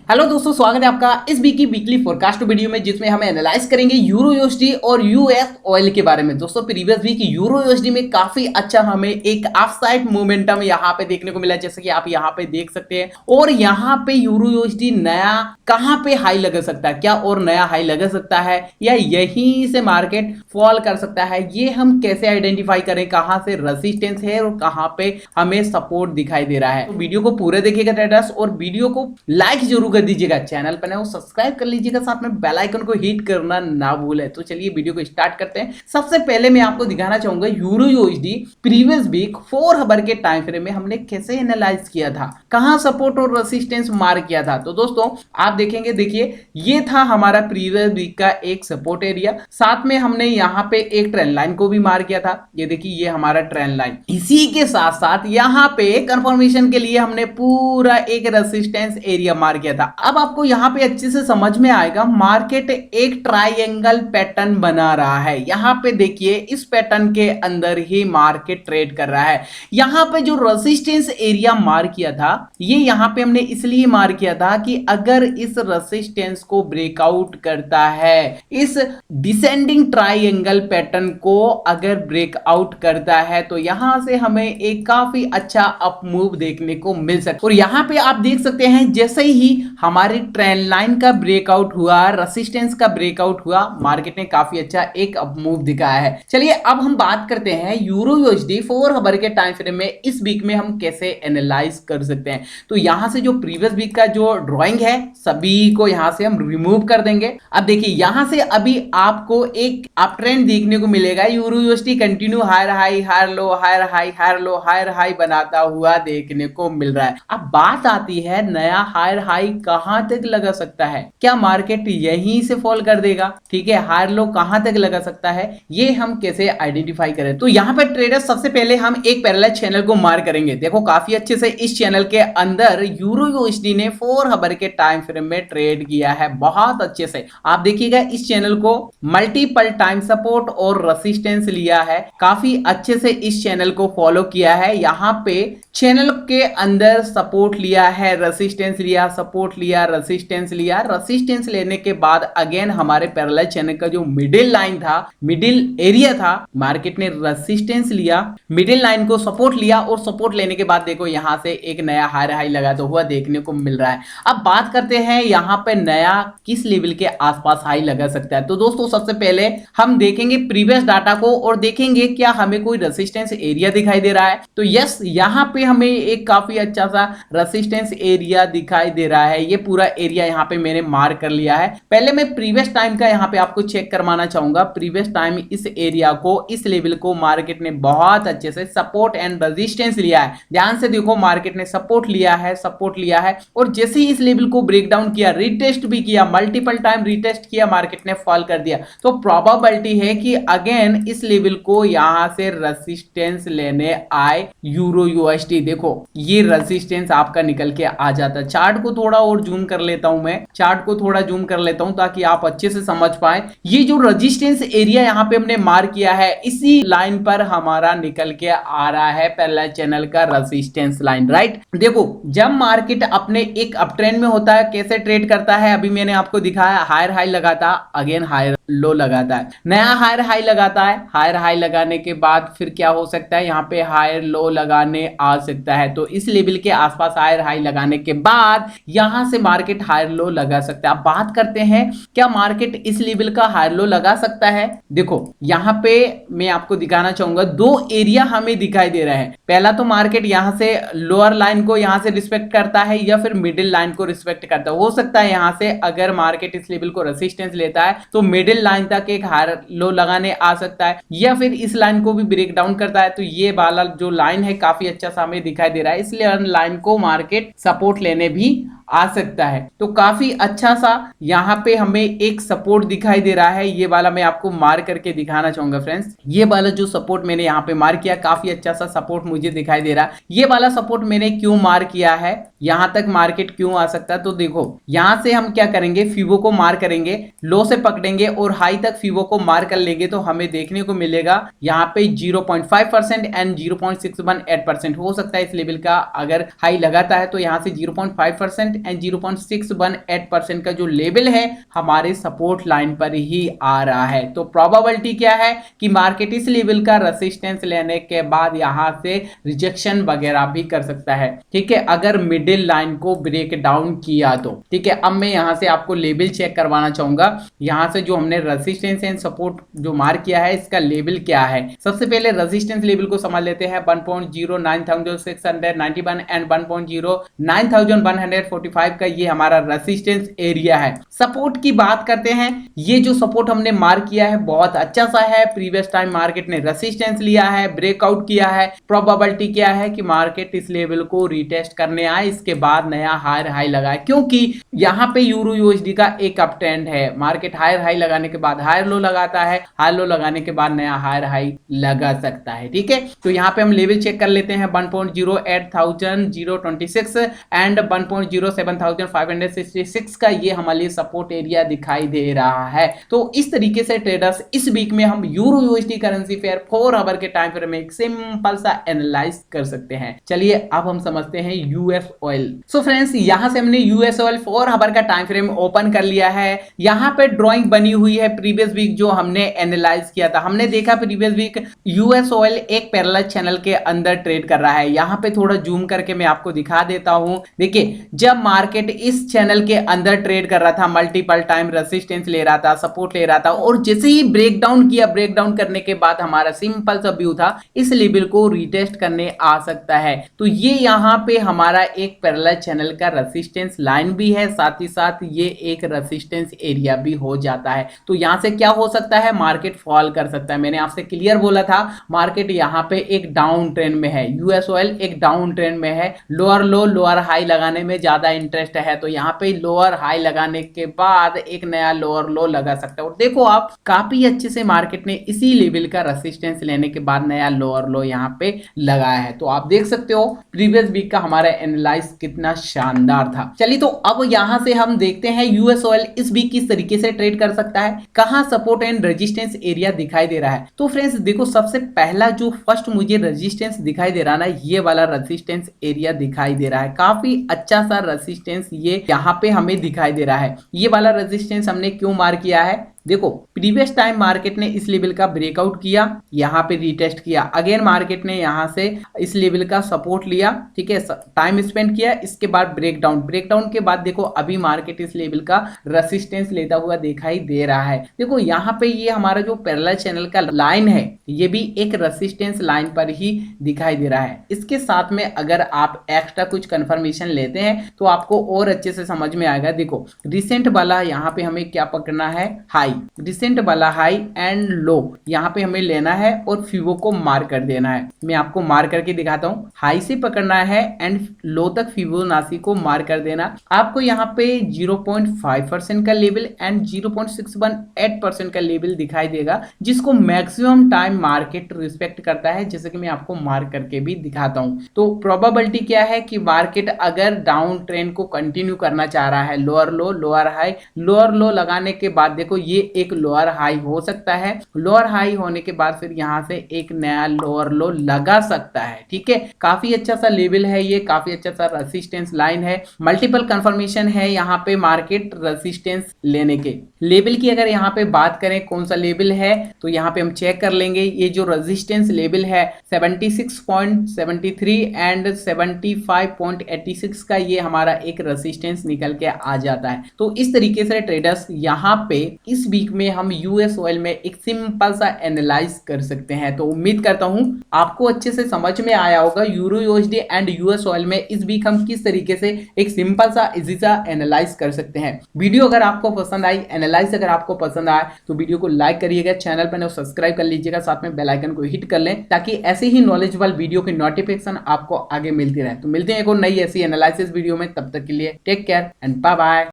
Hello दोस्तों, स्वागत है आपका इस वीक की वीकली फोरकास्ट वीडियो में, जिसमें हम एनालाइज करेंगे यूरो यूएसडी और यूएस ऑयल के बारे में। दोस्तों, प्रीवियस वीक यूरो यूएसडी में काफी अच्छा हमें एक अपसाइड मोमेंटम यहाँ पे देखने को मिला, जैसे कि आप यहाँ पे देख सकते हैं। और यहाँ पे यूरो यूएसडी नया कहाँ पे हाई लगा सकता है, क्या और नया हाई लगा सकता है या यहीं से मार्केट फॉल कर सकता है, ये हम कैसे आइडेंटिफाई करें, कहाँ से रेजिस्टेंस है और कहाँ पे हमें सपोर्ट दिखाई दे रहा है। तो वीडियो को पूरे देखिएगा ट्रेडर्स, और वीडियो को लाइक जरूर कर दीजिएगा, चैनल पर नए हो सब्सक्राइब कर लीजिएगा, साथ में बेल आइकन को हिट करना ना भूलें। तो चलिए वीडियो को स्टार्ट करते हैं। सबसे पहले मैं आपको दिखाना चाहूंगा euro USD previous week 4 hour के टाइम फ्रेम में हमने कैसे एनालाइज किया था, कहां सपोर्ट और रेजिस्टेंस मार्क किया था। तो दोस्तों आप देखेंगे, देखिए ये था हमारा प्रीवियस वीक का एक सपोर्ट एरिया, साथ में हमने यहां पे एक ट्रेंड लाइन को भी मार्क किया था। ये देखिए ये हमारा ट्रेंड लाइन, इसी के साथ साथ यहां पे कंफर्मेशन के लिए हमने पूरा एक रेजिस्टेंस एरिया मार्क किया था। अब आपको यहां पे अच्छे से समझ में आएगा, मार्केट एक ट्रायंगल पैटर्न बना रहा है। यहां पे देखिए इस पैटर्न के अंदर ही मार्केट ट्रेड कर रहा है। यहां पे जो रेजिस्टेंस एरिया मार्क किया था, ये यहां पे हमने इसलिए मार्क किया था कि अगर इस रेजिस्टेंस को ब्रेकआउट करता है, इस डिसेंडिंग ट्रायंगल पैटर्न को अगर ब्रेकआउट करता है, तो यहां से हमें एक काफी अच्छा अप मूव देखने को मिल सकता है। और यहां पे आप देख सकते हैं, जैसे ही हमारी ट्रेंड लाइन का ब्रेकआउट हुआ, रेजिस्टेंस का ब्रेकआउट हुआ, मार्केट ने काफी अच्छा एक अप मूव दिखाया है। चलिए अब हम बात करते हैं यूरो यूएसडी 4 आवर के टाइम फ्रेम में इस वीक में हम कैसे एनालाइज कर सकते हैं। तो यहां से जो प्रीवियस वीक का जो ड्राइंग है, सभी को यहां से हम रिमूव कर देंगे। अब देखिए यहां से अभी आपको एक अप ट्रेंड देखने को मिलेगा। Euro USD continue higher high, higher low, higher high, higher low, higher high बनाता हुआ देखने को मिल रहा है। अब बात आती है, नया हायर हाई कहां तक लगा सकता है, क्या मार्केट यहीं से फॉल कर देगा? ठीक है, हायर लो कहां तक लगा सकता है, ये हम कैसे आइडेंटिफाई करें। तो यहां पर ट्रेडर्स सबसे पहले हम एक पैरेलल चैनल को मार्क करेंगे। देखो काफी अच्छे से इस चैनल के अंदर यूरो यूएसडी ने 4 आवर के टाइम फ्रेम में ट्रेड किया है, बहुत अच्छे से। आप देखिएगा इस चैनल को मल्टीपल टाइम सपोर्ट और रेजिस्टेंस लिया है, काफी अच्छे से इस चैनल को फॉलो किया है। यहां पे चैनल के अंदर सपोर्ट लिया है, रेजिस्टेंस लिया, सपोर्ट लिया, रेजिस्टेंस लिया, रेजिस्टेंस लेने के बाद अगेन हमारे पैरेलल चैनल का जो मिडिल लाइन था, मिडिल एरिया था, मार्केट ने रेजिस्टेंस लिया, मिडिल लाइन को सपोर्ट लिया, और सपोर्ट लेने के बाद देखो यहां से एक नया हायर हाई लगाता हुआ देखने को मिल रहा है। अब बात करते हैं यहां पे नया किस लेवल के आसपास हाई लगा सकता है। तो दोस्तों सबसे पहले हम देखेंगे प्रीवियस डाटा को और देखेंगे क्या हमें कोई रेजिस्टेंस एरिया दिखाई दे रहा है। तो यस, यहां पे हमें एक काफी अच्छा सा रेजिस्टेंस एरिया दिखाई दे रहा है। ये पूरा एरिया यहाँ पे मैंने मार्क कर लिया है। पहले मैं प्रीवियस टाइम का यहाँ पे आपको चेक करवाना चाहूंगा। प्रीवियस टाइम इस एरिया को, इस लेवल को मार्केट ने बहुत अच्छे से सपोर्ट एंड रेजिस्टेंस लिया है। ध्यान से देखो, मार्केट ने सपोर्ट लिया है, सपोर्ट लिया है, और जैसे ही इस लेवल को ब्रेक डाउन किया, रीटेस्ट भी किया, मल्टीपल टाइम रीटेस्ट किया, मार्केट ने फॉल कर दिया। तो प्रोबेबिलिटी है कि अगेन इस लेवल को यहां से रेजिस्टेंस लेने आए यूरो यूएसडी। देखो ये रेजिस्टेंस आपका निकल के आ जाता है। चार्ट को थोड़ा और जूम कर लेता हूं, मैं चार्ट को थोड़ा जूम कर लेता हूं ताकि आप अच्छे से समझ पाए। ये जो रेजिस्टेंस एरिया यहां पे हमने मार्क किया है, इसी लाइन पर हमारा निकल के आ रहा है पैरेलल चैनल का रेजिस्टेंस लाइन, राइट। देखो जब मार्केट अपने एक अप ट्रेंड में होता है, कैसे ट्रेड करता है, अभी मैंने आपको दिखाया, हायर हाई लगाता, अगेन हायर लो लगाता है, नया हायर हाई लगाता है, हायर हाई लगाने के बाद फिर क्या हो सकता है, यहाँ पे हायर लो लगाने आ सकता है। तो इस लेवल के आसपास हायर हाई लगाने के बाद यहां से मार्केट हायर लो लगा सकता है। अब बात करते हैं, क्या मार्केट इस लेवल का हायर लो लगा सकता है। देखो यहां पे मैं आपको दिखाना चाहूंगा, दो एरिया हमें दिखाई दे रहा है। पहला तो मार्केट यहां से लोअर लाइन को यहां से रिस्पेक्ट करता है, या फिर मिडिल लाइन को रिस्पेक्ट करता है। हो सकता है यहां से अगर मार्केट इस लेवल को रेजिस्टेंस लेता है तो मिडिल लाइन तक एक हायर लो लगाने आ सकता है, या फिर इस लाइन को भी ब्रेक डाउन करता है। तो ये वाला जो लाइन है काफी अच्छा सा हमें दिखाई दे रहा है, इसलिए लाइन को मार्केट सपोर्ट लेने भी आ सकता है। तो काफी अच्छा सा यहां पे हमें एक सपोर्ट दिखाई दे रहा है। ये वाला मैं आपको मार्क करके दिखाना चाहूंगा फ्रेंड्स। ये वाला जो सपोर्ट मैंने यहां पे मार्क किया, काफी अच्छा सा सपोर्ट मुझे दिखाई दे रहा है। ये वाला सपोर्ट मैंने क्यों मार्क किया है, यहां तक मार्केट क्यों आ सकता है, तो देखो यहां से हम क्या करेंगे, फीबो को मार करेंगे, लो से पकड़ेंगे और हाई तक फीबो को मार कर लेंगे, तो हमें देखने को मिलेगा यहां पे 0.5% एंड 0.618% हो सकता है इस लेवल का अगर हाई लगाता है, तो यहां से 0.5% एंड 0.618% का जो लेवल है हमारे सपोर्ट लाइन पर ही आ रहा है। तो प्रोबेबिलिटी क्या है कि मार्केट इस लेवल का रेसिस्टेंस लेने के बाद यहां से रिजेक्शन वगैरह भी कर सकता है, ठीक है, अगर मिडिल लाइन को ब्रेक डाउन किया तो। ठीक है, अब मैं यहां से आपको लेवल चेक करवाना चाहूंगा, यहां से जो हमने रेसिस्टेंस एंड सपोर्ट जो मार्क किया है इसका लेवल क्या है। सबसे पहले रेजिस्टेंस लेवल को समझ लेते हैं, 1.09691 एंड 1.09145 का ये हमारा रेजिस्टेंस एरिया है। सपोर्ट की बात करते हैं, ये जो सपोर्ट हमने मार्क किया है बहुत अच्छा सा है, प्रीवियस टाइम मार्केट ने रेजिस्टेंस लिया है, ब्रेकआउट किया है, प्रोबेबिलिटी क्या है कि मार्केट इस लेवल को रीटेस्ट करने आए, इसके बाद नया हायर हाई लगाए, क्योंकि यहां पे यूरो यूएसडी का एक अप ट्रेंड है, मार्केट हायर हाई लगाने के बाद हायर लो लगाता है, हायर लो लगाने के बाद नया हायर हाई लगा सकता है। ठीक है, तो यहां पे हम लेवल चेक कर लेते हैं, 1.08026 एंड 1.07566 का ये हमारे सपोर्ट एरिया दिखाई दे रहा है। तो इस तरीके से ट्रेडर्स इस वीक में हम euro USD currency pair 4 hour के टाइम फ्रेम में एक सिंपल सा एनालाइज कर सकते हैं। चलिए अब हम समझते हैं यूएस ऑयल। सो फ्रेंड्स, यहां से हमने यूएस ऑयल 4 आवर का टाइम फ्रेम ओपन कर लिया है। यहां पे ड्राइंग बनी हुई है प्रीवियस वीक जो हमने एनालाइज किया था। हमने देखा प्रीवियस वीक यूएस ऑयल एक पैरेलल चैनल के अंदर ट्रेड कर रहा है। यहां पे थोड़ा जूम करके मैं आपको दिखा देता हूं। देखिए, जब मार्केट इस चैनल के अंदर ट्रेड कर रहा था, मल्टीपल टाइम रेजिस्टेंस ले रहा था, सपोर्ट ले रहा था, और जैसे ही ब्रेकडाउन किया, ब्रेकडाउन करने के बाद हमारा सिंपल सा व्यू था इस लेवल को रीटेस्ट करने आ सकता है। तो ये यहां पे हमारा एक पैरेलल चैनल का रेजिस्टेंस लाइन भी है, साथ ही साथ ये एक रेजिस्टेंस एरिया भी हो जाता है। तो यहां से क्या हो सकता है, मार्केट फॉल कर सकता है। मैंने आपसे क्लियर बोला था मार्केट यहां पे एक डाउन ट्रेंड में है, यूएस ऑयल एक डाउन ट्रेंड में है, लोअर लो लोअर हाई लगाने में ज्यादा इंटरेस्ट है। तो यहां पे लोअर हाई लगाने के बाद एक नया लोअर लो लगा सकता है। और देखो आप, काफी अच्छे से मार्केट ने इसी लेवल का रेजिस्टेंस लेने के बाद नया लोअर लो यहां पे लगाया है। तो आप देख सकते हो प्रीवियस वीक का हमारा एनालाइज कितना शानदार था। चलिए, तो अब यहां से हम देखते हैं यूएस ऑयल इस वीक किस तरीके से ट्रेड कर सकता है, कहां सपोर्ट एंड रेजिस्टेंस एरिया दिखाई दे रहा है। तो फ्रेंड्स देखो, सबसे पहला जो फर्स्ट मुझे रेजिस्टेंस दिखाई दे रहा है ना, ये वाला रेजिस्टेंस एरिया दिखाई दे रहा है, काफी अच्छा सा रेजिस्टेंस ये यहां पे हमें दिखाई दे रहा है। ये वाला रेजिस्टेंस हमने क्यों मार्क किया है, देखो प्रीवियस टाइम मार्केट ने इस लेवल का ब्रेकआउट किया, यहां पे रीटेस्ट किया, अगेन मार्केट ने यहां से इस लेवल का सपोर्ट लिया, ठीक है, टाइम स्पेंड किया, इसके बाद ब्रेकडाउन, ब्रेकडाउन के बाद देखो अभी मार्केट इस लेवल का रेजिस्टेंस लेता हुआ दिखाई दे रहा है। देखो यहां पे ये हमारा जो पैरेलल चैनल का लाइन है ये भी एक रेजिस्टेंस लाइन पर ही दिखाई दे रहा है। इसके साथ में अगर आप एक्स्ट्रा कुछ कंफर्मेशन लेते हैं तो आपको और अच्छे से समझ में आएगा। देखो रिसेंट वाला यहां पे हमें क्या पकड़ना है, हाई, रिसेंट वाला हाई एंड लो यहां पे हमें लेना है और फीबो को मार कर देना है। मैं आपको मार करके दिखाता हूं, हाई से पकड़ना है एंड लो तक फिबोनाची को मार कर देना। आपको यहां पे 0.5% का लेवल एंड 0.618% का लेवल दिखाई देगा, जिसको मैक्सिमम टाइम मार्केट रिस्पेक्ट करता है, जैसे कि मैं आपको मार करके भी दिखाता हूं। तो प्रोबेबिलिटी क्या है कि मार्केट अगर डाउन ट्रेंड को कंटिन्यू करना चाह रहा है, लोअर लो लोअर हाई, लोअर लो लगाने के बाद देखो ये एक लोअर हाई हो सकता है, लोअर हाई होने के बाद फिर यहां से एक नया लोअर लो लगा सकता है। ठीक है, काफी अच्छा सा लेवल है ये, काफी अच्छा सा रेजिस्टेंस लाइन है, मल्टीपल कंफर्मेशन है यहाँ पे मार्केट रेजिस्टेंस लेने के। लेवल की अगर यहाँ पे बात करें कौन सा लेवल है तो यहाँ पे हम चेक कर लेंगे, ये जो रेजिस्टेंस लेवल है 76.73 एंड 75.86 का ये हमारा एक रेजिस्टेंस निकल के आ जाता है। तो इस तरीके से ट्रेडर्स यहाँ पे इस वीक में हम यूएस ऑयल में एक सिंपल सा एनालाइज कर सकते हैं। तो उम्मीद करता हूं आपको अच्छे से समझ में आया होगा euro USD and US oil में इस वीक हम किस तरीके से एक सिंपल सा इजी सा एनालाइज कर सकते हैं। वीडियो अगर आपको पसंद आई, एनालाइज अगर आपको पसंद आए तो वीडियो को लाइक करिएगा, चैनल पर सब्सक्राइब कर लीजिएगा, साथ में बेल आइकन को हिट कर लें ताकि ऐसे ही नॉलेजेबल वीडियो की नोटिफिकेशन आपको आगे मिलती रहे। तो मिलते हैं एक और नई ऐसी एनालिसिस वीडियो में, तब तक के लिए take care and bye bye.